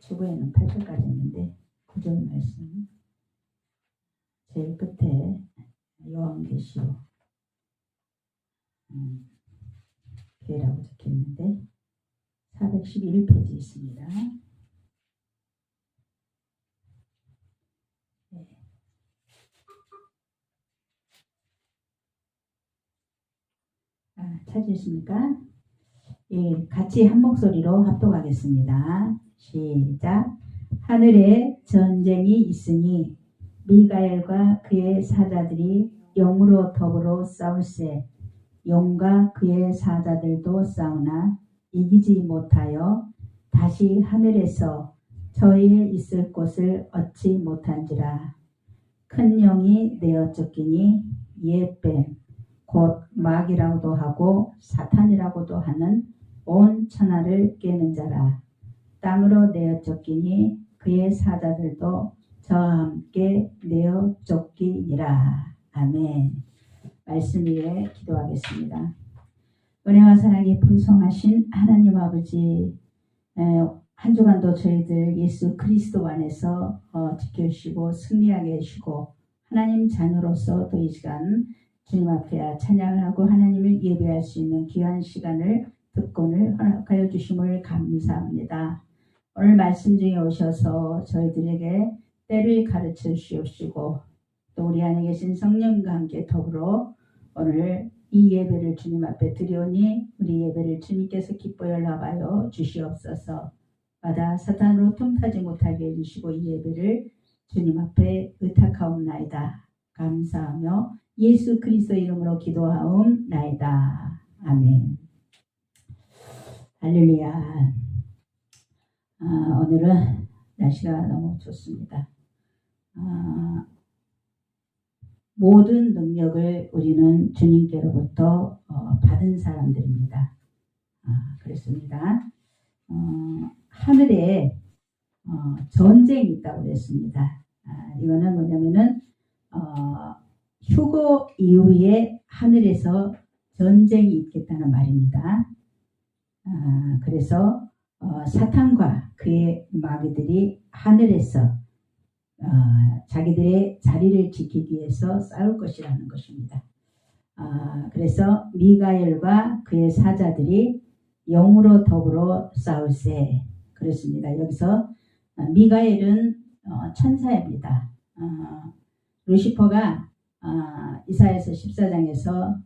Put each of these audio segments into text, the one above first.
주부에는 8절까지 있는데 9절 말씀 제일 끝에 요한계시록 교회라고 적혀있는데 411페이지 있습니다. 네. 찾으십니까? 예, 같이 한 목소리로 합독하겠습니다. 시작. 하늘에 전쟁이 있으니 미가엘과 그의 사자들이 영으로 더불어 싸울세. 용과 그의 사자들도 싸우나 이기지 못하여 다시 하늘에서 저희의 있을 곳을 얻지 못한지라. 큰 영이 내어 쫓기니 예뱀 곧 마귀라고도 하고 사탄이라고도 하는 온 천하를 깨는 자라. 땅으로 내어 쫓기니 그의 사자들도 저와 함께 내어 쫓기니라. 아멘. 말씀 위에 기도하겠습니다. 은혜와 사랑이 풍성하신 하나님 아버지, 한 주간도 저희들 예수 그리스도 안에서 지켜주시고 승리하게 해주시고 하나님 자녀로서 또 이 시간 주님 앞에 찬양을 하고 하나님을 예배할 수 있는 귀한 시간을 특권을 허락하여 주심을 감사합니다. 오늘 말씀 중에 오셔서 저희들에게 때를 가르쳐 주시옵시고 또 우리 안에 계신 성령과 함께 더불어 오늘 이 예배를 주님 앞에 드리오니 우리 예배를 주님께서 기뻐 연락하여 주시옵소서. 마다 사탄으로 틈타지 못하게 해주시고 이 예배를 주님 앞에 의탁하옵나이다. 감사하며 예수 그리스도 이름으로 기도하옵나이다. 아멘. 할렐루야. 오늘은 날씨가 너무 좋습니다. 모든 능력을 우리는 주님께로부터 받은 사람들입니다. 그렇습니다. 하늘에 전쟁이 있다고 그랬습니다. 이거는 뭐냐면은 휴거 이후에 하늘에서 전쟁이 있겠다는 말입니다. 그래서 사탄과 그의 마귀들이 하늘에서 자기들의 자리를 지키기 위해서 싸울 것이라는 것입니다. 그래서 미가엘과 그의 사자들이 영으로 더불어 싸울세. 그렇습니다. 여기서 미가엘은 천사입니다. 루시퍼가 이사야서 14장에서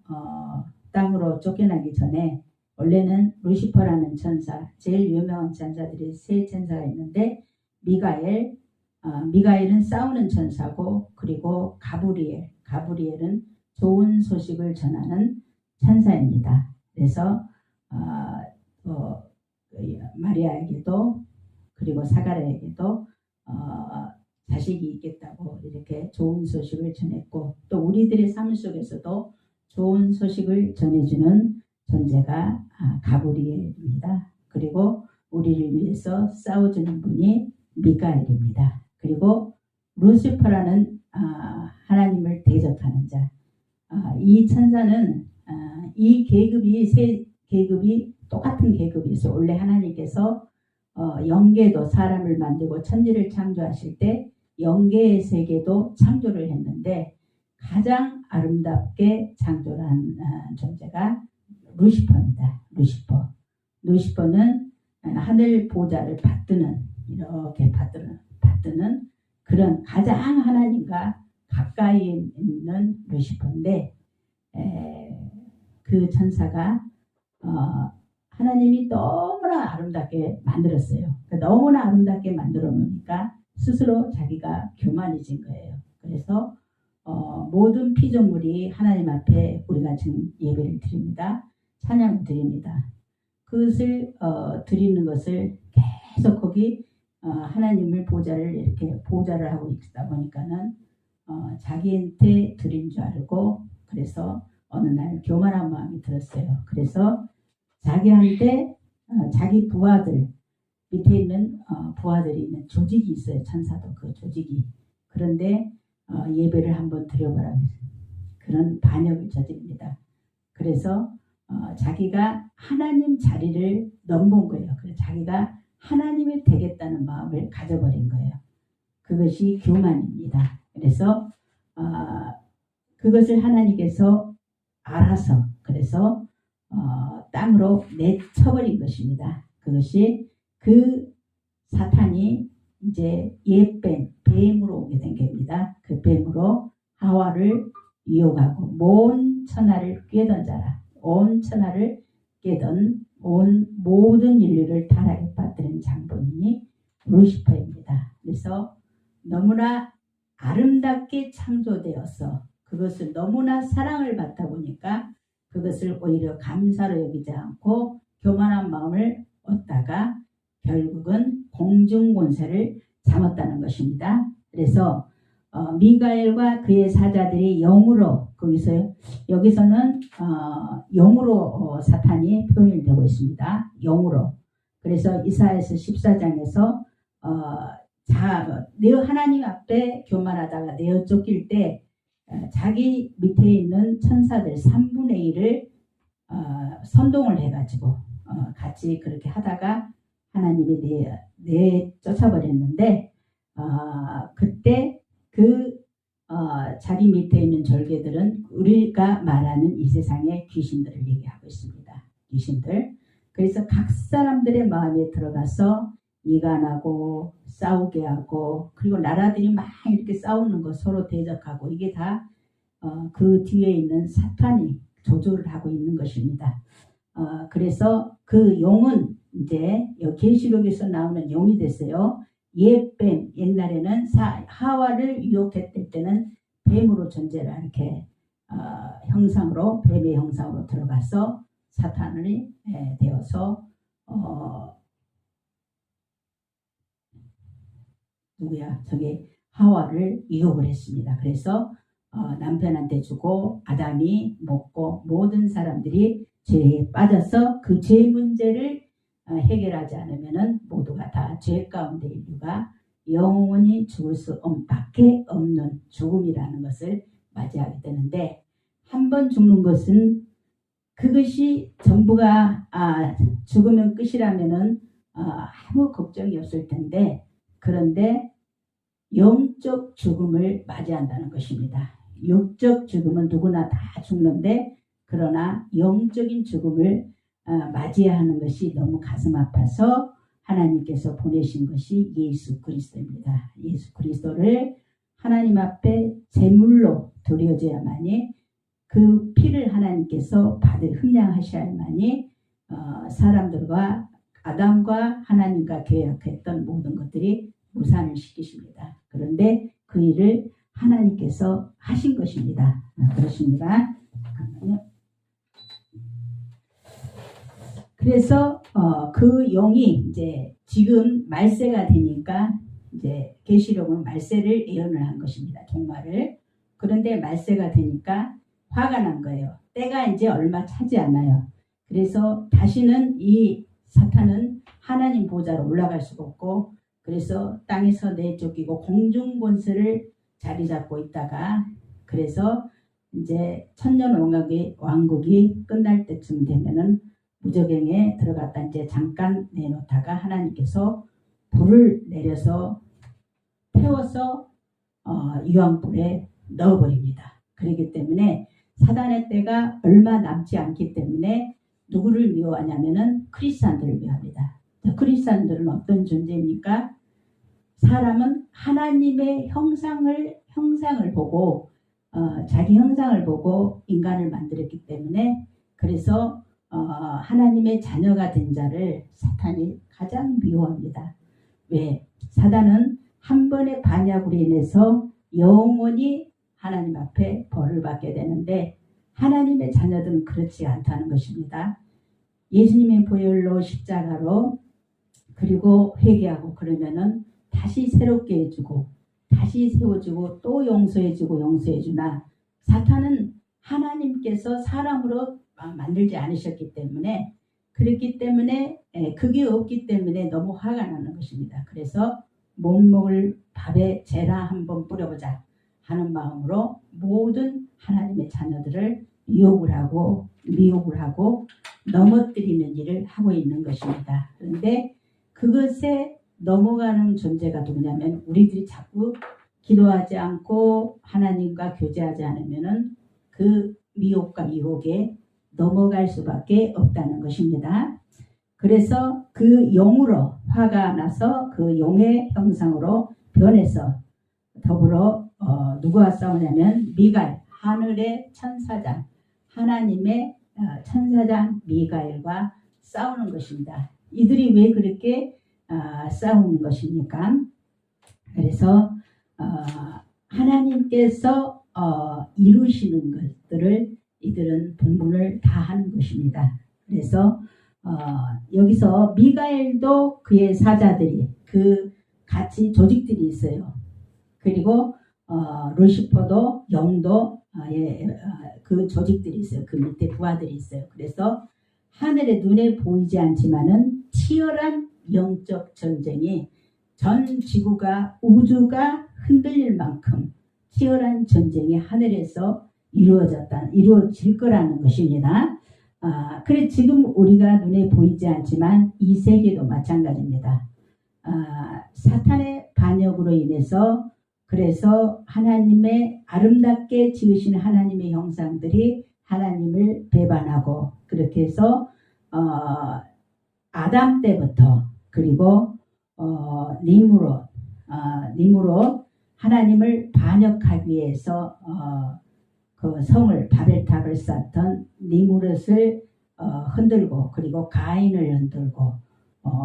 땅으로 쫓겨나기 전에 원래는 루시퍼라는 천사, 제일 유명한 천사들이 세 천사가 있는데 미가엘은 싸우는 천사고 그리고 가브리엘은 좋은 소식을 전하는 천사입니다. 그래서 마리아에게도 그리고 사가랴에게도 자식이 있겠다고 이렇게 좋은 소식을 전했고 또 우리들의 삶 속에서도 좋은 소식을 전해주는 존재가 가브리엘입니다. 그리고 우리를 위해서 싸워주는 분이 미가엘입니다. 그리고 루시퍼라는 하나님을 대적하는 자. 이 천사는 이 계급이 세 계급이 똑같은 계급이 있어요. 원래 하나님께서 영계도 사람을 만들고 천지를 창조하실 때 영계의 세계도 창조를 했는데 가장 아름답게 창조를 한 존재가 루시퍼입니다. 루시퍼는 하늘 보좌를 이렇게 받드는 그런 가장 하나님과 가까이 있는 루시퍼인데 그 천사가 하나님이 너무나 아름답게 만들었어요. 너무나 아름답게 만들어 놓으니까 스스로 자기가 교만해진 거예요. 그래서 모든 피조물이 하나님 앞에 우리가 지금 예배를 드립니다. 찬양을 드립니다. 그것을 드리는 것을 계속 거기 하나님을 보좌를 하고 있다 보니까는 자기한테 드린 줄 알고 그래서 어느 날 교만한 마음이 들었어요. 그래서 자기한테 자기 부하들 밑에 있는 부하들이 있는 조직이 있어요. 천사도 그 조직이. 그런데 예배를 한번 드려보라고 그런 반역을 저지릅니다. 그래서 자기가 하나님 자리를 넘본 거예요. 그래서 자기가 하나님이 되겠다는 마음을 가져버린 거예요. 그것이 교만입니다. 그래서 그것을 하나님께서 알아서 그래서 땅으로 내쳐버린 것입니다. 그것이 그 사탄이 이제 뱀으로 오게 된 겁니다. 그 뱀으로 하와를 유혹하고 온 천하를 꿰던 자라, 온 천하를 깨던 온 모든 인류를 타락에 빠뜨린 장본인이 루시퍼입니다. 그래서 너무나 아름답게 창조되어서 그것을 너무나 사랑을 받다 보니까 그것을 오히려 감사로 여기지 않고 교만한 마음을 얻다가 결국은 공중권세를 삼았다는 것입니다. 그래서 미가엘과 그의 사자들이 영으로 여기서는 영으로 사탄이 표현되고 있습니다. 영으로. 그래서 이사야서 14장에서 내 하나님 앞에 교만하다가 내어 쫓길 때 자기 밑에 있는 천사들 3분의 1을 선동을 해가지고 같이 그렇게 하다가 하나님이 쫓아버렸는데 그때 자기 밑에 있는 절개들은 우리가 말하는 이 세상의 귀신들을 얘기하고 있습니다. 귀신들. 그래서 각 사람들의 마음에 들어가서 이간하고 싸우게 하고 그리고 나라들이 막 이렇게 싸우는 거 서로 대적하고 이게 다 그 뒤에 있는 사탄이 조절을 하고 있는 것입니다. 그래서 그 용은 이제 계시록에서 나오는 용이 됐어요. 뱀 옛날에는 하와를 유혹했을 때는 뱀으로 존재를 이렇게 형상으로 뱀의 형상으로 들어가서 사탄이 되어서 저기 하와를 유혹을 했습니다. 그래서 남편한테 주고 아담이 먹고 모든 사람들이 죄에 빠져서 그 죄 문제를 해결하지 않으면은 모두가 다 죄 가운데 인류가 영원히 죽을 수 밖에 없는 죽음이라는 것을 맞이하게 되는데 한 번 죽는 것은 그것이 전부가 죽으면 끝이라면은 아무 걱정이 없을 텐데 그런데 영적 죽음을 맞이한다는 것입니다. 육적 죽음은 누구나 다 죽는데 그러나 영적인 죽음을 맞이하는 것이 너무 가슴 아파서 하나님께서 보내신 것이 예수 그리스도입니다. 예수 그리스도를 하나님 앞에 제물로 드려져야만이 그 피를 하나님께서 흠량하셔야만이 사람들과 아담과 하나님과 계약했던 모든 것들이 무산을 시키십니다. 그런데 그 일을 하나님께서 하신 것입니다. 그렇습니다. 그래서 그 용이 이제 지금 말세가 되니까 이제 계시록은 말세를 예언을 한 것입니다. 종말을. 그런데 말세가 되니까 화가 난 거예요. 때가 이제 얼마 차지 않아요. 그래서 다시는 이 사탄은 하나님 보좌로 올라갈 수가 없고 그래서 땅에서 내쫓기고 공중 권세를 자리 잡고 있다가 그래서 이제 천년 왕국이 끝날 때쯤 되면은 무저갱에 들어갔다 이제 잠깐 내놓다가 하나님께서 불을 내려서 태워서 유황불에 넣어버립니다. 그렇기 때문에 사단의 때가 얼마 남지 않기 때문에 누구를 미워하냐면은 크리스찬들을 미워합니다. 크리스찬들은 어떤 존재입니까? 사람은 하나님의 형상을 보고 자기 형상을 보고 인간을 만들었기 때문에 그래서 하나님의 자녀가 된 자를 사탄이 가장 미워합니다. 왜? 사단은 한 번의 반역으로 인해서 영원히 하나님 앞에 벌을 받게 되는데 하나님의 자녀들은 그렇지 않다는 것입니다. 예수님의 보혈로 십자가로 그리고 회개하고 그러면은 다시 새롭게 해주고 다시 세워주고 또 용서해주고 용서해주나 사탄은 하나님께서 사람으로 만들지 않으셨기 때문에 그렇기 때문에 그게 없기 때문에 너무 화가 나는 것입니다. 그래서 못 먹을 밥에 재라 한번 뿌려보자 하는 마음으로 모든 하나님의 자녀들을 유혹을 하고 미혹을 하고 넘어뜨리는 일을 하고 있는 것입니다. 그런데 그것에 넘어가는 존재가 누구냐면 우리들이 자꾸 기도하지 않고 하나님과 교제하지 않으면은 그 미혹과 유혹에 넘어갈 수밖에 없다는 것입니다. 그래서 그 용으로 화가 나서 그 용의 형상으로 변해서 더불어 누구와 싸우냐면 미가엘, 하늘의 천사장, 하나님의 천사장 미가엘과 싸우는 것입니다. 이들이 왜 그렇게 싸우는 것입니까? 그래서 하나님께서 이루시는 것들을 이들은 분분을 다 하는 것입니다. 그래서 여기서 미가엘도 그의 사자들이 그 같이 조직들이 있어요. 그리고 루시퍼도 영도 그 조직들이 있어요. 그 밑에 부하들이 있어요. 그래서 하늘의 눈에 보이지 않지만은 치열한 영적 전쟁이 전 지구가 우주가 흔들릴 만큼 치열한 전쟁이 하늘에서 이루어질 거라는 것입니다. 그래 지금 우리가 눈에 보이지 않지만 이 세계도 마찬가지입니다. 사탄의 반역으로 인해서 그래서 하나님의 아름답게 지으신 하나님의 형상들이 하나님을 배반하고 그렇게 해서 아담 때부터 그리고 니므롯 하나님을 반역하기 위해서 그 성을 바벨탑을 쌓던 니므롯을 흔들고 그리고 가인을 흔들고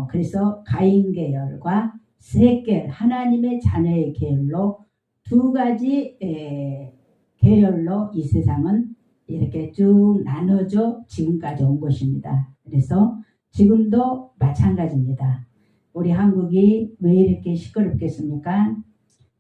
그래서 가인 계열과 셋 계열 하나님의 자녀의 계열로 두 가지 계열로 이 세상은 이렇게 쭉 나눠져 지금까지 온 것입니다. 그래서 지금도 마찬가지입니다. 우리 한국이 왜 이렇게 시끄럽겠습니까?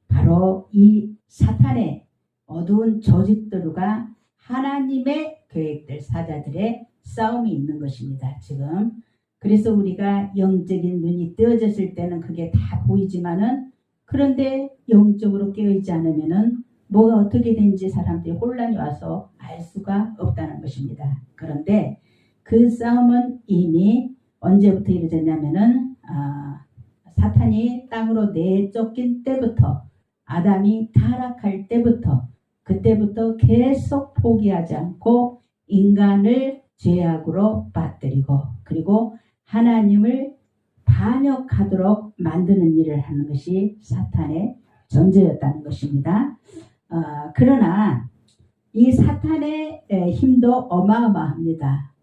바로 이 사탄의 어두운 조직들과 하나님의 계획들 사자들의 싸움이 있는 것입니다. 지금 그래서 우리가 영적인 눈이 뜨어졌을 때는 그게 다 보이지만은 그런데 영적으로 깨어있지 않으면은 뭐가 어떻게 된지 사람들이 혼란이 와서 알 수가 없다는 것입니다. 그런데 그 싸움은 이미 언제부터 이루어졌냐면은 사탄이 땅으로 내쫓긴 때부터 아담이 타락할 때부터 그때부터 계속 포기하지 않고 인간을 죄악으로 빠뜨리고 그리고 하나님을 반역하도록 만드는 일을 하는 것이 사탄의 존재였다는 것입니다. 그러나 이 사탄의 힘도 어마어마합니다.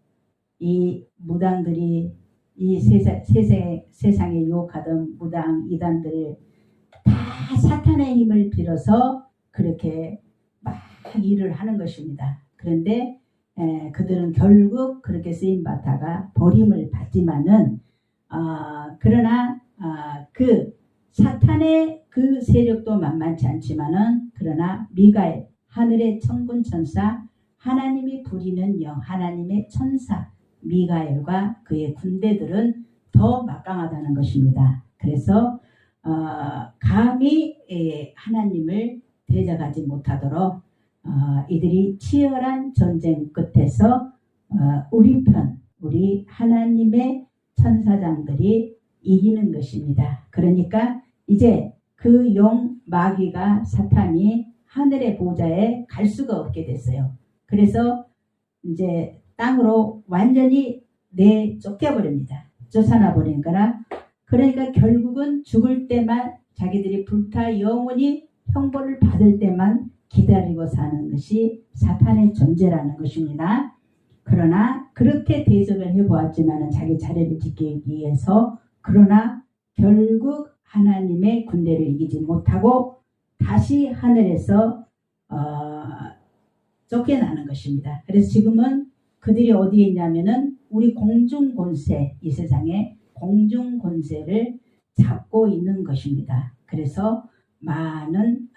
이 무당들이 이 세상에 유혹하던 무당 이단들을 다 사탄의 힘을 빌어서 그렇게 막 일을 하는 것입니다. 그런데 그들은 결국 그렇게 쓰임 받다가 버림을 받지만은 그러나 그 사탄의 그 세력도 만만치 않지만은 그러나 미가엘 하늘의 천군 천사 하나님이 부리는 영 하나님의 천사 미가엘과 그의 군대들은 더 막강하다는 것입니다. 그래서 감히 하나님을 대적하지 못하도록 이들이 치열한 전쟁 끝에서 우리 하나님의 천사장들이 이기는 것입니다. 그러니까 이제 그 용 마귀가 사탄이 하늘의 보좌에 갈 수가 없게 됐어요. 그래서 이제 땅으로 완전히 내쫓겨버립니다. 쫓아나 버리니까 그러니까 결국은 죽을 때만 자기들이 불타 영원히 형벌을 받을 때만 기다리고 사는 것이 사탄의 존재라는 것입니다. 그러나 그렇게 대적을 해보았지만 자기 자리를 지키기 위해서 그러나 결국 하나님의 군대를 이기지 못하고 다시 하늘에서 쫓겨나는 것입니다. 그래서 지금은 그들이 어디에 있냐면은 우리 공중권세 이 세상에 공중권세를 잡고 있는 것입니다. 그래서 많은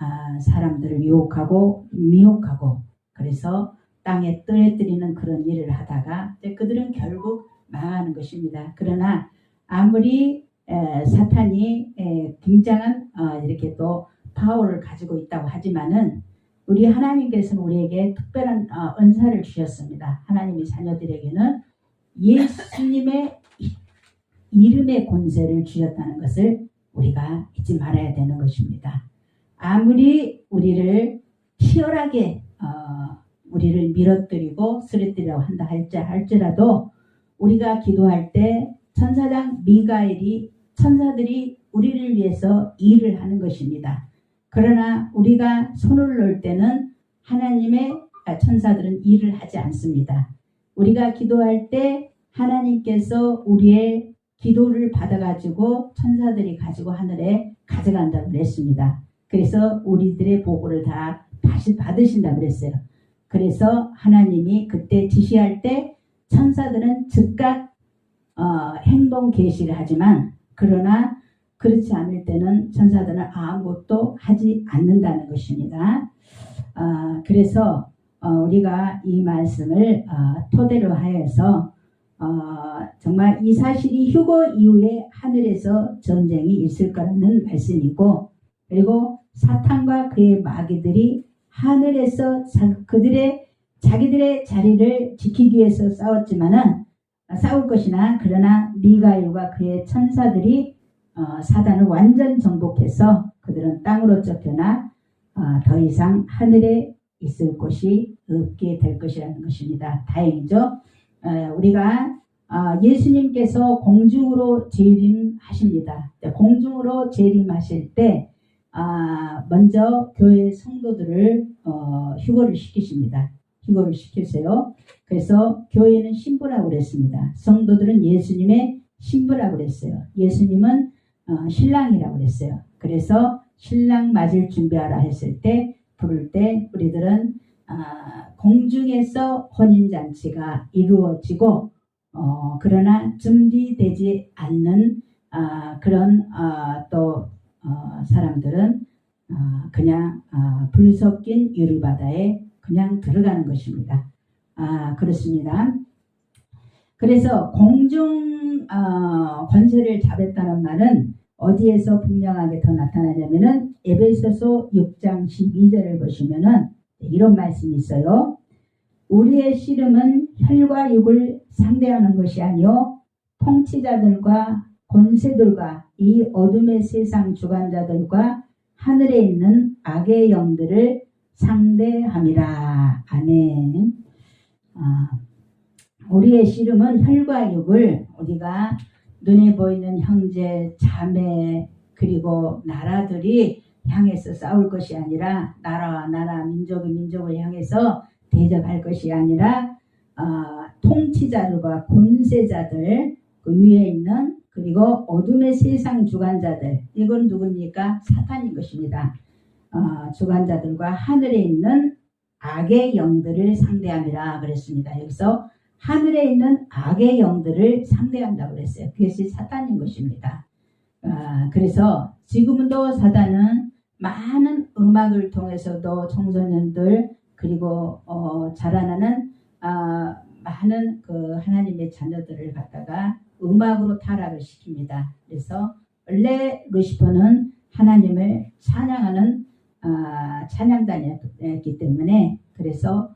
사람들을 유혹하고 미혹하고 그래서 땅에 떨어뜨리는 그런 일을 하다가 그들은 결국 망하는 것입니다. 그러나 아무리 사탄이 굉장한 이렇게 또 파워를 가지고 있다고 하지만은 우리 하나님께서는 우리에게 특별한 은사를 주셨습니다. 하나님의 자녀들에게는 이름의 권세를 주셨다는 것을 우리가 잊지 말아야 되는 것입니다. 아무리 우리를 치열하게 우리를 밀어뜨리고 쓰러뜨리라고 한다 할지라도 우리가 기도할 때 천사장 미가엘이 천사들이 우리를 위해서 일을 하는 것입니다. 그러나 우리가 손을 놓을 때는 하나님의 천사들은 일을 하지 않습니다. 우리가 기도할 때 하나님께서 우리의 기도를 받아가지고 천사들이 가지고 하늘에 가져간다고 그랬습니다. 그래서 우리들의 보고를 다 다시 받으신다고 그랬어요. 그래서 하나님이 그때 지시할 때 천사들은 즉각 행동 개시를 하지만 그러나 그렇지 않을 때는 천사들은 아무것도 하지 않는다는 것입니다. 그래서 우리가 이 말씀을 토대로 하여서 정말 이 사실이 휴거 이후에 하늘에서 전쟁이 있을 거라는 말씀이고 그리고 사탄과 그의 마귀들이 하늘에서 자기들의 자리를 지키기 위해서 싸울 것이나 그러나 미가엘과 그의 천사들이 사단을 완전 정복해서 그들은 땅으로 쫓겨나 더 이상 하늘에 있을 곳이 없게 될 것이라는 것입니다. 다행이죠. 우리가 예수님께서 공중으로 재림하십니다. 공중으로 재림하실 때 먼저 교회 성도들을 휴거를 시키십니다. 휴거를 시키세요. 그래서 교회는 신부라고 그랬습니다. 성도들은 예수님의 신부라고 그랬어요. 예수님은 신랑이라고 그랬어요. 그래서 신랑 맞을 준비하라 했을 때 부를 때 우리들은 공중에서 혼인잔치가 이루어지고 그러나 준비되지 않는 그런 또 사람들은 그냥 불 섞인 유리바다에 그냥 들어가는 것입니다. 그렇습니다. 그래서 공중 권세를 잡았다는 말은 어디에서 분명하게 더 나타나냐면은 에베소서 6장 12절을 보시면은 이런 말씀이 있어요. 우리의 씨름은 혈과 육을 상대하는 것이 아니요 통치자들과 권세들과 이 어둠의 세상 주관자들과 하늘에 있는 악의 영들을 상대함이라. 아멘. 우리의 씨름은 혈과 육을 우리가 눈에 보이는 형제, 자매 그리고 나라들이 향해서 싸울 것이 아니라 나라와 나라, 민족이 민족을 향해서 대적할 것이 아니라 통치자들과 권세자들 그 위에 있는 그리고 어둠의 세상 주관자들 이건 누굽니까? 사탄인 것입니다. 주관자들과 하늘에 있는 악의 영들을 상대함이라 그랬습니다. 여기서 하늘에 있는 악의 영들을 상대한다고 그랬어요. 그것이 사탄인 것입니다. 그래서 지금도 사탄은 많은 음악을 통해서도 청소년들 그리고 자라나는 많은 그 하나님의 자녀들을 갖다가 음악으로 타락을 시킵니다. 그래서 원래 루시퍼는 하나님을 찬양하는 찬양단이었기 때문에 그래서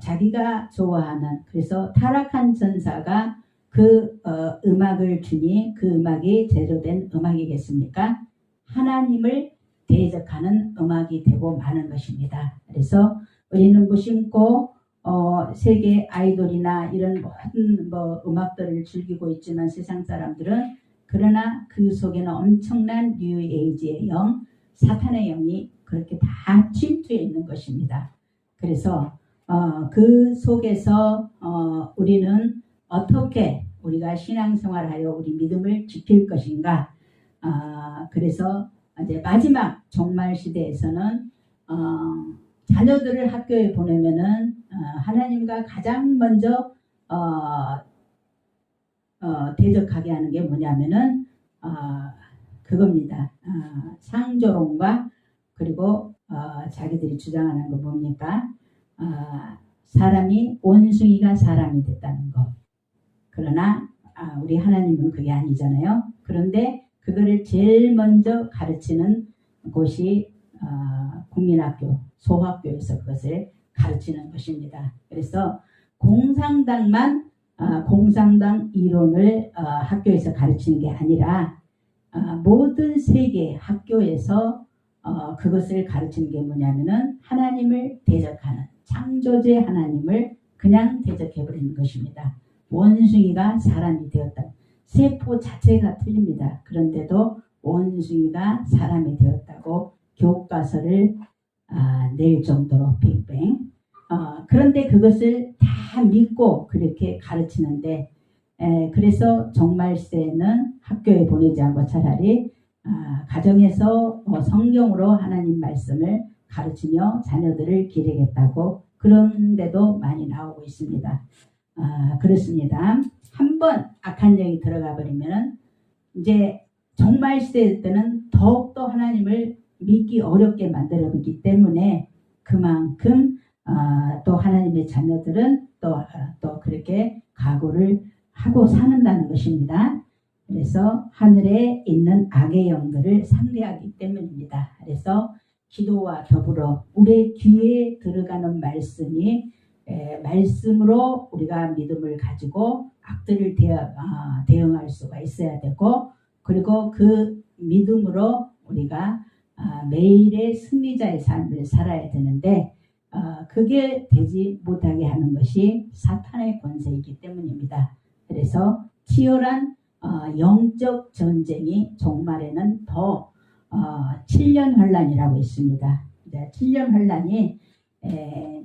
자기가 좋아하는 그래서 타락한 전사가 그 음악을 주니 그 음악이 제조된 음악이겠습니까? 하나님을 대적하는 음악이 되고 마는 것입니다. 그래서 우리는 무심코 세계 아이돌이나 이런 모든 음악들을 즐기고 있지만 세상 사람들은 그러나 그 속에는 엄청난 뉴에이지의 영, 사탄의 영이 그렇게 다 침투해 있는 것입니다. 그래서 그 속에서 우리는 어떻게 우리가 신앙생활하여 우리 믿음을 지킬 것인가. 그래서 이제 마지막 종말 시대에서는 자녀들을 학교에 보내면은 하나님과 가장 먼저 대적하게 하는 게 뭐냐면은 그겁니다. 상조론과 그리고 자기들이 주장하는 거 뭡니까? 사람이 원숭이가 사람이 됐다는 거. 그러나 우리 하나님은 그게 아니잖아요. 그런데 그거를 제일 먼저 가르치는 곳이 국민학교, 소학교에서 그것을 가르치는 것입니다. 그래서 공산당만 공산당 이론을 학교에서 가르치는 게 아니라 모든 세계 학교에서 그것을 가르치는 게 뭐냐면은 하나님을 대적하는 창조주의 하나님을 그냥 대적해버리는 것입니다. 원숭이가 사람이 되었다. 세포 자체가 틀립니다. 그런데도 원숭이가 사람이 되었다고 교과서를 낼 정도로 빅뱅. 그런데 그것을 다 믿고 그렇게 가르치는데 그래서 종말 시대에는 학교에 보내지 않고 차라리 가정에서 성경으로 하나님 말씀을 가르치며 자녀들을 기르겠다고 그런 데도 많이 나오고 있습니다. 그렇습니다. 한번 악한 영이 들어가 버리면은 이제 종말 시대 때는 더욱더 하나님을 믿기 어렵게 만들어버리기 때문에 그만큼 또 하나님의 자녀들은 또 그렇게 각오를 하고 사는다는 것입니다. 그래서 하늘에 있는 악의 영들을 상대하기 때문입니다. 그래서 기도와 더불어 우리의 귀에 들어가는 말씀이 말씀으로 우리가 믿음을 가지고 악들을 대응할 수가 있어야 되고 그리고 그 믿음으로 우리가 매일의 승리자의 삶을 살아야 되는데 그게 되지 못하게 하는 것이 사탄의 권세이기 때문입니다. 그래서 치열한 영적 전쟁이 종말에는 더 7년 환란이라고 있습니다. 7년 환란이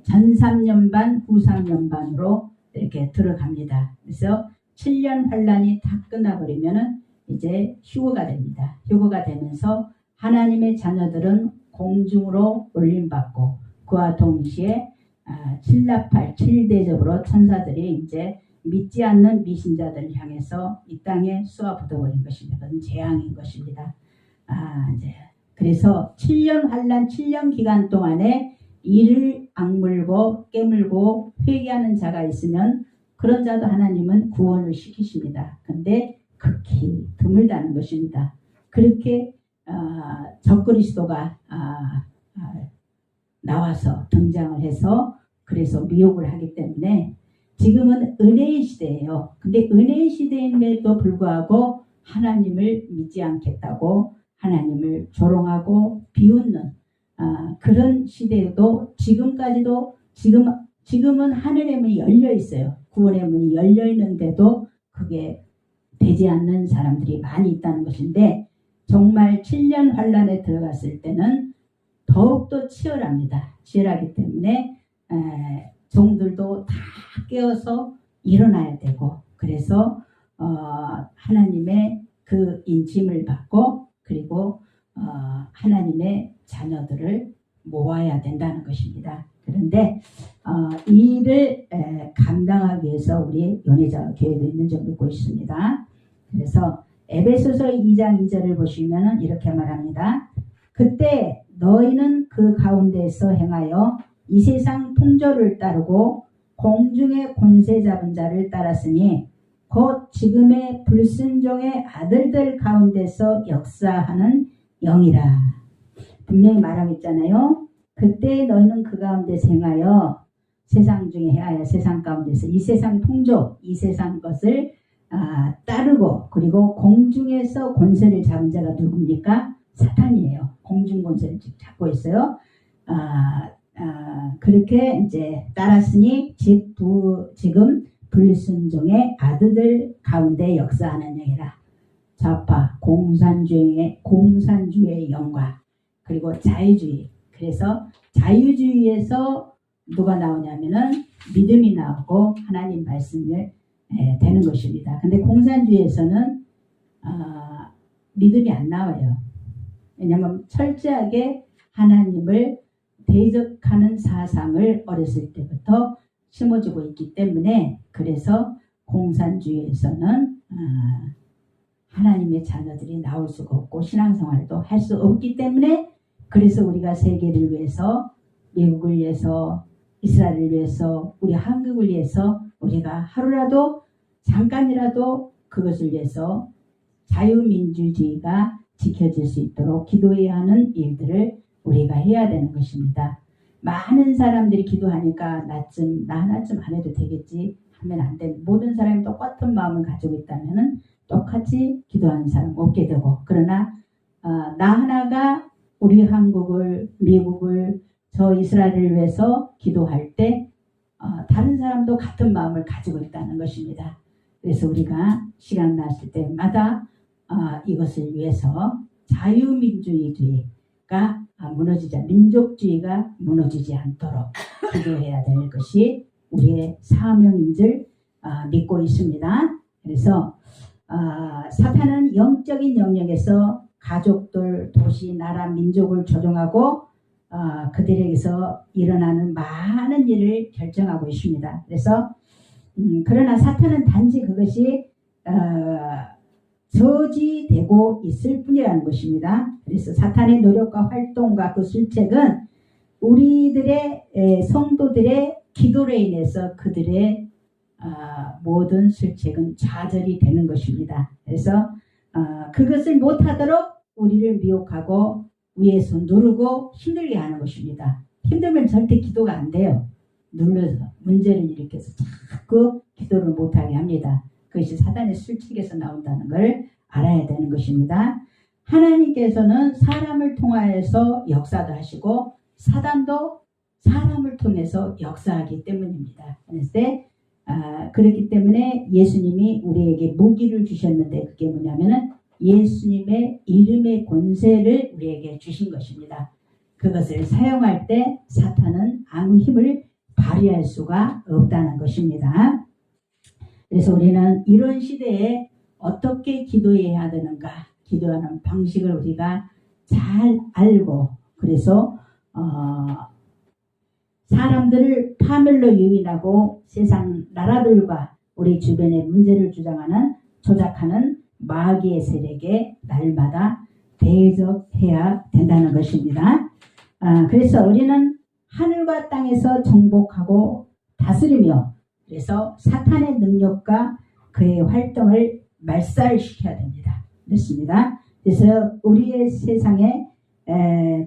전 3년 반, 후 3년 반으로 이렇게 들어갑니다. 그래서 7년 환란이 다 끝나버리면은 이제 휴거가 됩니다. 휴거가 되면서 하나님의 자녀들은 공중으로 올림받고 그와 동시에 7나팔 7대접으로 천사들이 이제 믿지 않는 미신자들을 향해서 이 땅에 쏘아붙어버린 것입니다. 그건 재앙인 것입니다. 이제 그래서 7년 환란 7년 기간 동안에 이를 악물고 깨물고 회개하는 자가 있으면 그런 자도 하나님은 구원을 시키십니다. 근데 극히 드물다는 것입니다. 그렇게 적그리스도가 나와서 등장을 해서 그래서 미혹을 하기 때문에 지금은 은혜의 시대예요. 근데 은혜의 시대임에도 불구하고 하나님을 믿지 않겠다고 하나님을 조롱하고 비웃는 그런 시대에도 지금까지도 지금은 하늘의 문이 열려 있어요. 구원의 문이 열려 있는데도 그게 되지 않는 사람들이 많이 있다는 것인데 정말 7년 환란에 들어갔을 때는 더욱더 치열합니다. 치열하기 때문에 종들도 다 깨어서 일어나야 되고 그래서 하나님의 그 인침을 받고 그리고 하나님의 자녀들을 모아야 된다는 것입니다. 그런데 이 일을 감당하기 위해서 우리 연회자 교회도 있는 줄 믿고 있습니다. 그래서 에베소서 2장 2절을 보시면 이렇게 말합니다. 그때 너희는 그 가운데서 행하여 이 세상 풍조를 따르고 공중의 권세 잡은 자를 따랐으니 곧 지금의 불순종의 아들들 가운데서 역사하는 영이라. 분명히 말하고 있잖아요. 그때 너희는 그 가운데서 행하여 세상 중에 행하여 세상 가운데서 이 세상 풍조 이 세상 것을 따르고 그리고 공중에서 권세를 잡은 자가 누굽니까? 사탄이에요. 공중 권세를 잡고 있어요. 그렇게 이제 따랐으니 지금 불순종의 아들들 가운데 역사하는 영이라. 좌파 공산주의의 영과 그리고 자유주의. 그래서 자유주의에서 누가 나오냐면은 믿음이 나오고 하나님 말씀을 되는 것입니다. 근데 공산주의에서는 믿음이 안 나와요. 왜냐하면 철저하게 하나님을 대적하는 사상을 어렸을 때부터 심어주고 있기 때문에 그래서 공산주의에서는 하나님의 자녀들이 나올 수가 없고 신앙생활도 할 수 없기 때문에 그래서 우리가 세계를 위해서 미국을 위해서 이스라엘을 위해서 우리 한국을 위해서 우리가 하루라도 잠깐이라도 그것을 위해서 자유민주주의가 지켜질 수 있도록 기도해야 하는 일들을 우리가 해야 되는 것입니다. 많은 사람들이 기도하니까 나 하나쯤 안 해도 되겠지 하면 안 돼. 모든 사람이 똑같은 마음을 가지고 있다면은 똑같이 기도하는 사람 없게 되고, 그러나 나 하나가 우리 한국을, 미국을, 저 이스라엘을 위해서 기도할 때 다른 사람도 같은 마음을 가지고 있다는 것입니다. 그래서 우리가 시간 나실 때마다 이것을 위해서 자유민주주의가 민족주의가 무너지지 않도록 기도해야 될 것이 우리의 사명인 줄 믿고 있습니다. 그래서 사탄은 영적인 영역에서 가족들, 도시, 나라, 민족을 조종하고 그들에게서 일어나는 많은 일을 결정하고 있습니다. 그래서 그러나 사탄은 단지 그것이 저지되고 있을 뿐이라는 것입니다. 그래서 사탄의 노력과 활동과 그 실책은 우리들의 성도들의 기도로 인해서 그들의 모든 실책은 좌절이 되는 것입니다. 그래서 그것을 못하도록 우리를 미혹하고 위에서 누르고 힘들게 하는 것입니다. 힘들면 절대 기도가 안 돼요. 눌러서 문제를 일으켜서 자꾸 기도를 못하게 합니다. 그것이 사단의 술책에서 나온다는 걸 알아야 되는 것입니다. 하나님께서는 사람을 통하여서 역사도 하시고 사단도 사람을 통해서 역사하기 때문입니다. 그래서 그렇기 때문에 예수님이 우리에게 무기를 주셨는데 그게 뭐냐면은 예수님의 이름의 권세를 우리에게 주신 것입니다. 그것을 사용할 때 사탄은 아무 힘을 발휘할 수가 없다는 것입니다. 그래서 우리는 이런 시대에 어떻게 기도해야 되는가, 기도하는 방식을 우리가 잘 알고, 그래서 사람들을 파멸로 유인하고 세상 나라들과 우리 주변의 문제를 주장하는 조작하는 마귀의 세력에 날마다 대적해야 된다는 것입니다. 그래서 우리는 하늘과 땅에서 정복하고 다스리며, 그래서 사탄의 능력과 그의 활동을 말살시켜야 됩니다. 그렇습니다. 그래서 우리의 세상에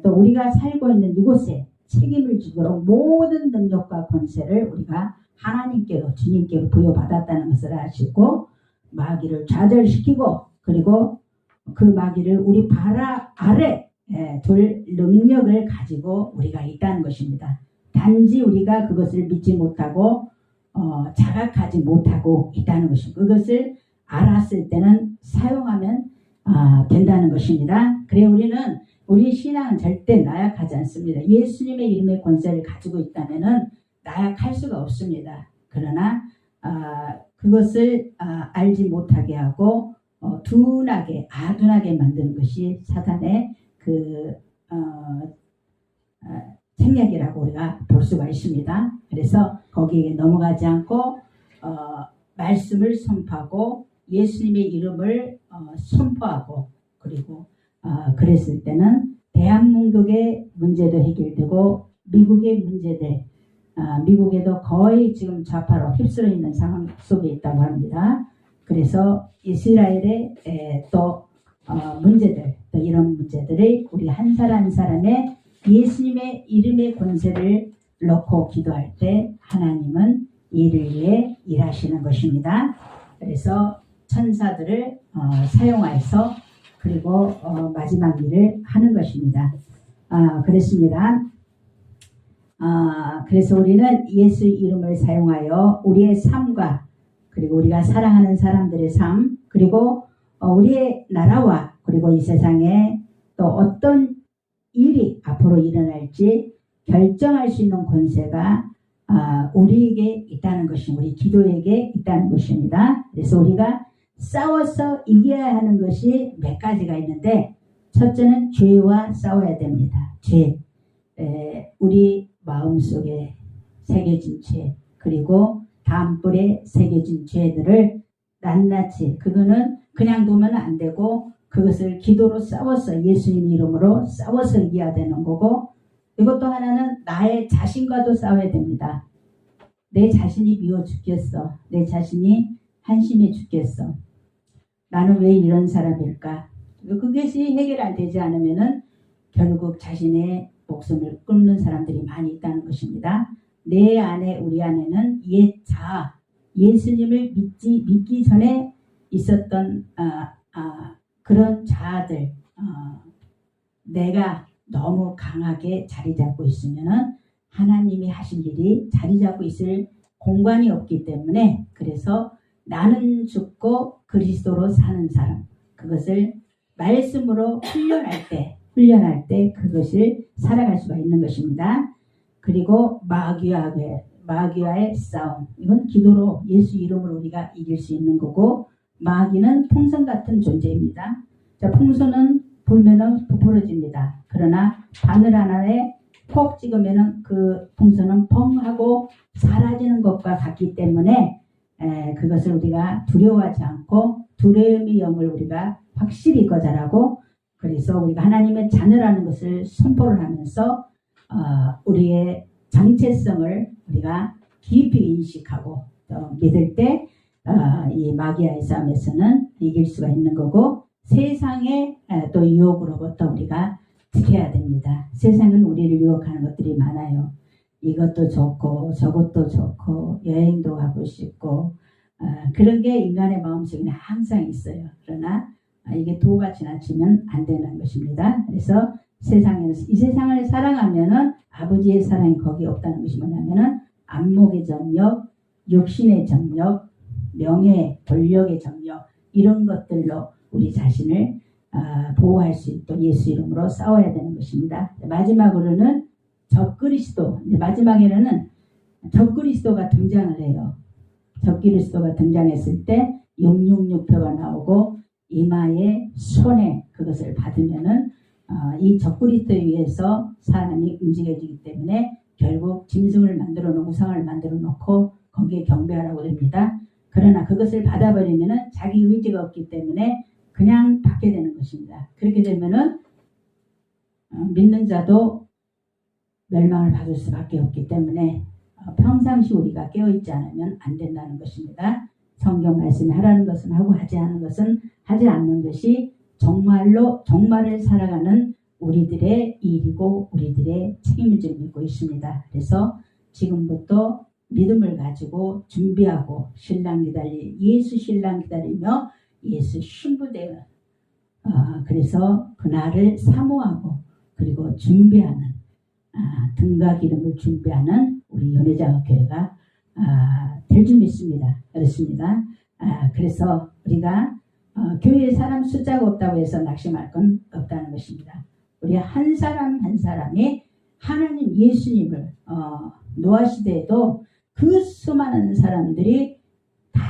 또 우리가 살고 있는 이곳에 책임을 지도록 모든 능력과 권세를 우리가 하나님께로, 주님께로 부여받았다는 것을 아시고 마귀를 좌절시키고, 그리고 그 마귀를 우리 발 아래 둘 능력을 가지고 우리가 있다는 것입니다. 단지 우리가 그것을 믿지 못하고 자각하지 못하고 있다는 것입니다. 그것을 알았을 때는 사용하면 된다는 것입니다. 그래 우리는 우리 신앙은 절대 나약하지 않습니다. 예수님의 이름의 권세를 가지고 있다면은 나약할 수가 없습니다. 그러나 그것을 알지 못하게 하고 둔하게, 아둔하게 만드는 것이 사탄의 그 생략이라고 우리가 볼 수가 있습니다. 그래서 거기에 넘어가지 않고 말씀을 선포하고 예수님의 이름을 선포하고, 그리고 그랬을 때는 대한민국의 문제도 해결되고 미국의 문제들, 미국에도 거의 지금 좌파로 휩쓸려 있는 상황 속에 있다고 합니다. 그래서 이스라엘의 또 문제들, 또 이런 문제들을 우리 한 사람 한 사람의 예수님의 이름의 권세를 놓고 기도할 때 하나님은 이를 위해 일하시는 것입니다. 그래서 천사들을 사용하여서 그리고 마지막 일을 하는 것입니다. 그렇습니다. 그래서 우리는 예수 이름을 사용하여 우리의 삶과, 그리고 우리가 사랑하는 사람들의 삶, 그리고 우리의 나라와, 그리고 이 세상에 또 어떤 일이 앞으로 일어날지 결정할 수 있는 권세가 우리에게 있다는 것입니다. 우리 기도에게 있다는 것입니다. 그래서 우리가 싸워서 이겨야 하는 것이 몇 가지가 있는데, 첫째는 죄와 싸워야 됩니다. 죄, 우리 마음속에 새겨진 죄, 그리고 담불에 새겨진 죄들을 낱낱이, 그거는 그냥 두면 안 되고 그것을 기도로 싸워서 예수님 이름으로 싸워서 이겨야 되는 거고, 이것도 하나는 나의 자신과도 싸워야 됩니다. 내 자신이 미워 죽겠어. 내 자신이 한심해 죽겠어. 나는 왜 이런 사람일까? 그것이 해결 되지 않으면은 결국 자신의 목숨을 끊는 사람들이 많이 있다는 것입니다. 내 안에, 우리 안에는 옛 자아, 예수님을 믿기 전에 있었던 그런 자아들, 내가 너무 강하게 자리 잡고 있으면은 하나님이 하실 일이 자리 잡고 있을 공간이 없기 때문에, 그래서 나는 죽고 그리스도로 사는 사람, 그것을 말씀으로 훈련할 때 그것을 살아갈 수가 있는 것입니다. 그리고 마귀와의 싸움, 이건 기도로 예수 이름으로 우리가 이길 수 있는 거고, 마귀는 풍선 같은 존재입니다. 자, 풍선은 불면은 부풀어집니다. 그러나 바늘 하나에 콕 찍으면은 그 풍선은 펑 하고 사라지는 것과 같기 때문에 그것을 우리가 두려워하지 않고 두려움의 영을 우리가 확실히 거절하고, 그래서 우리가 하나님의 자녀라는 것을 선포를 하면서 우리의 정체성을 우리가 깊이 인식하고 믿을 때 이 마귀와의 싸움에서는 이길 수가 있는 거고, 세상의 또 유혹으로부터 우리가 지켜야 됩니다. 세상은 우리를 유혹하는 것들이 많아요. 이것도 좋고 저것도 좋고 여행도 가고 싶고 그런 게 인간의 마음속에는 항상 있어요. 그러나 이게 도가 지나치면 안 되는 것입니다. 그래서 이 세상을 사랑하면은 아버지의 사랑이 거기 없다는 것이 뭐냐면은 안목의 정력, 육신의 정력, 명예, 권력의 정력, 이런 것들로 우리 자신을 보호할 수 있도록 예수 이름으로 싸워야 되는 것입니다. 마지막으로는 적그리스도, 마지막에는 적그리스도가 등장을 해요. 적그리스도가 등장했을 때 666표가 나오고 이마에 손에 그것을 받으면은 이 적그리스도에 의해서 사람이 움직여지기 때문에 결국 짐승을 만들어 놓고 우상을 만들어 놓고 거기에 경배하라고 됩니다. 그러나 그것을 받아버리면은 자기 의지가 없기 때문에 그냥 받게 되는 것입니다. 그렇게 되면은 믿는 자도 멸망을 받을 수밖에 없기 때문에 평상시 우리가 깨어있지 않으면 안 된다는 것입니다. 성경 말씀이 하라는 것은 하고 하지 않는 것은 하지 않는 것이 정말을 살아가는 우리들의 일이고 우리들의 책임인 줄 믿고 있습니다. 그래서 지금부터 믿음을 가지고 준비하고 예수 신랑 기다리며 예수 신부되어 그래서 그날을 사모하고 그리고 준비하는 등과 기름을 준비하는 우리 연회장학교회가 될 줄 믿습니다. 그렇습니다. 그래서 우리가 교회에 사람 숫자가 없다고 해서 낙심할 건 없다는 것입니다. 우리 한 사람 한 사람이 하나님 예수님을 노아 시대에도 그 수많은 사람들이 다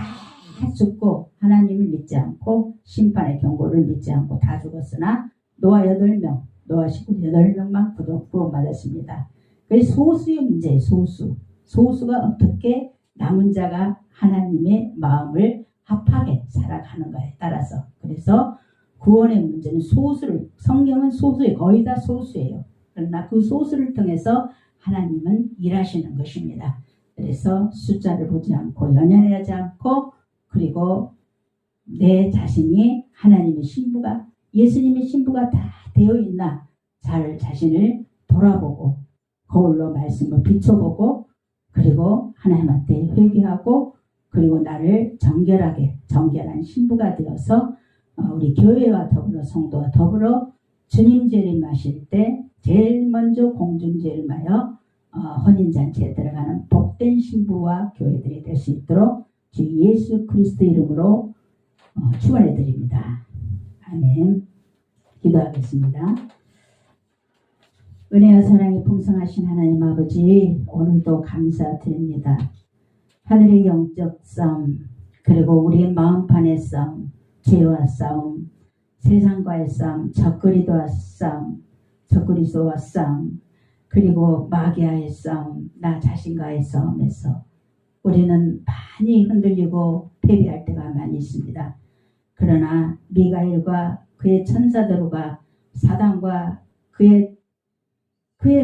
죽고 하나님을 믿지 않고 심판의 경고를 믿지 않고 다 죽었으나 노아 8명, 노아 식구 8명만 구원받았습니다. 그래서 소수의 문제예요. 소수가 어떻게 남은 자가 하나님의 마음을 합하게 살아가는가에 따라서, 그래서 구원의 문제는 성경은 소수에 거의 다 소수예요. 그러나 그 소수를 통해서 하나님은 일하시는 것입니다. 그래서 숫자를 보지 않고 연연하지 않고, 그리고 내 자신이 하나님의 신부가, 예수님의 신부가 다 되어 있나 자신을 돌아보고 거울로 말씀을 비춰보고, 그리고 하나님한테 회개하고, 그리고 나를 정결한 신부가 되어서 우리 교회와 더불어 성도와 더불어 주님 재림하실 때 제일 먼저 공중재림하여 혼인잔치에 들어가는 복된 신부와 교회들이 될 수 있도록 주 예수 그리스도 이름으로 축원해 드립니다. 아멘. 기도하겠습니다. 은혜와 사랑이 풍성하신 하나님 아버지, 오늘도 감사드립니다. 하늘의 영적 싸움, 그리고 우리의 마음판의 싸움, 죄와 싸움, 세상과의 싸움, 적그리스도와 싸움, 그리고 마귀와의 싸움, 나 자신과의 싸움에서 우리는 많이 흔들리고 패배할 때가 많이 있습니다. 그러나 미가엘과 그의 천사들과 사단과 그의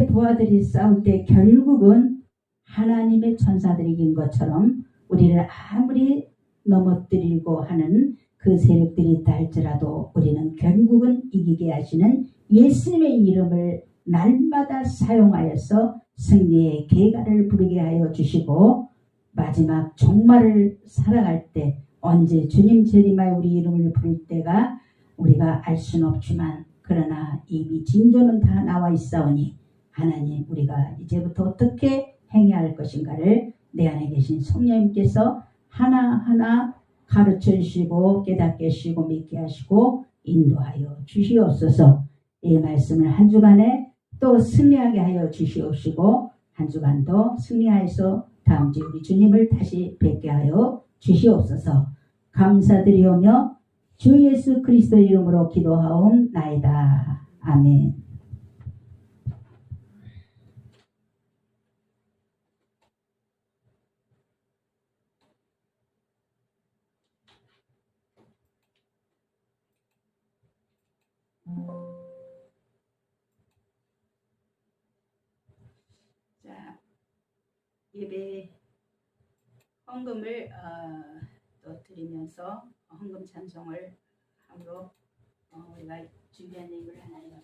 부하들이 싸울 때 결국은 하나님의 천사들이 이긴 것처럼 우리를 아무리 넘어뜨리고 하는 그 세력들이 있다 할지라도 우리는 결국은 이기게 하시는 예수님의 이름을 날마다 사용하여서 승리의 계가를 부리게 하여 주시고, 마지막 종말을 살아갈 때 언제 주님 재림하여 우리 이름을 부를 때가 우리가 알 수는 없지만 그러나 이미 징조는 다 나와 있사오니 하나님 우리가 이제부터 어떻게 행해야 할 것인가를 내 안에 계신 성령님께서 하나하나 가르쳐 주시고 깨닫게 하시고 믿게 하시고 인도하여 주시옵소서. 이 말씀을 한 주간에 또 승리하게 하여 주시옵시고 한 주간도 승리하여서 다음 주에 우리 주님을 다시 뵙게 하여 주시옵소서. 감사드리오며 주 예수 그리스도 이름으로 기도하옵나이다. 아멘. 자, 예배 헌금을 또 드리면서 헌금 찬송을 함으로 우리가 준비한 예물을 하나님